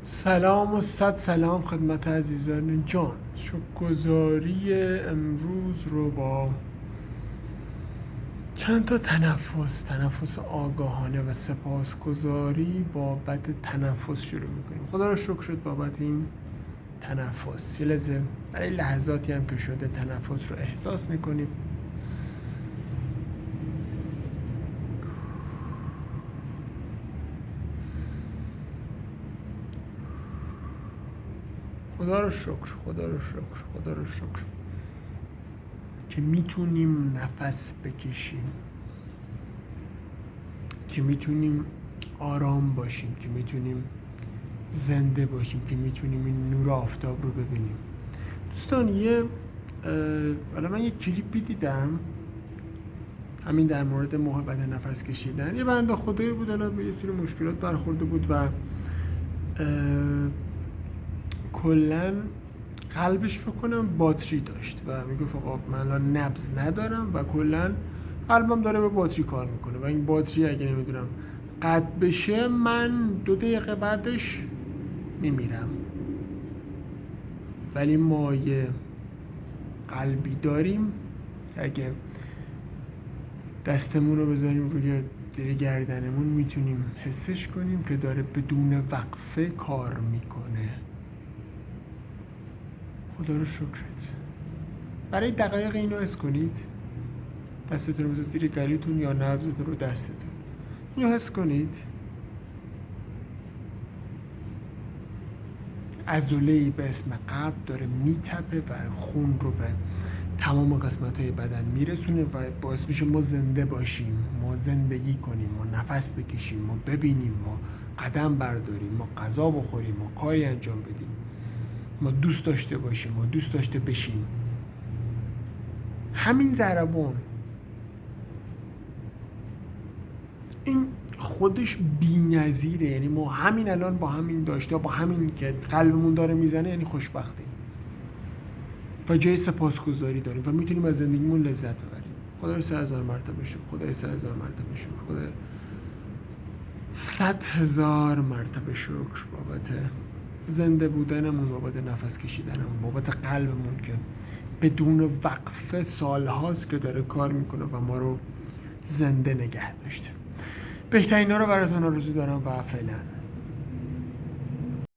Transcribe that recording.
سلام و صد سلام خدمت عزیزان جان. شکرگزاری امروز رو با چند تا تنفس آگاهانه و سپاسگزاری بابت تنفس شروع میکنیم. خدا رو شکر شد بابت این تنفس. یه لحظه برای لحظاتی هم که شده تنفس رو احساس میکنیم. خدا رو شکر که میتونیم نفس بکشیم، که میتونیم آرام باشیم، که میتونیم زنده باشیم، که میتونیم این نور آفتاب رو ببینیم. دوستان حالا من یه کلیپی دیدم همین در مورد محبت نفس کشیدن. یه بنده خدایی بود، حالا به یه سری مشکلات برخورده بود و کلن قلبش فکر کنم باتری داشت و میگفت آقا من الان نبض ندارم و کلن قلبم داره به باتری کار میکنه و این باتری اگه نمیدونم قطع بشه من 2 دقیقه بعدش میمیرم. ولی ما یه قلبی داریم که اگه دستمون رو بذاریم روی زیر گردنمون میتونیم حسش کنیم که داره بدون وقفه کار میکنه. خدا رو شکرت. برای دقایق اینو حس کنید. دستتون رو بذارید زیر گلوتون یا نبضتون رو دستتون. اینو حس کنید. عضله‌ای به اسم قلب داره میتپه و خون رو به تمام قسمت‌های بدن میرسونه و باعث میشه ما زنده باشیم، ما زندگی کنیم، ما نفس بکشیم، ما ببینیم، ما قدم برداریم، ما غذا بخوریم، ما کاری انجام بدیم، ما دوست داشته باشیم، ما دوست داشته بشیم. همین ضربان این خودش بی‌نظیره. یعنی ما همین الان با همین داشته، با همین که قلبمون داره میزنه، یعنی خوشبختیم و جای سپاسگزاری داریم و میتونیم از زندگیمون لذت ببریم. خدا 100,000 مرتبه شکر. خدا 100,000 مرتبه شکر. خدا 100,000 مرتبه شکر بابت زنده بودنمون، بابت نفس کشیدنمون، بابت قلبمون که بدون وقفه سالهاست که داره کار میکنه و ما رو زنده نگه داشته. بهترین ها رو براتون آرزو دارم و فعلا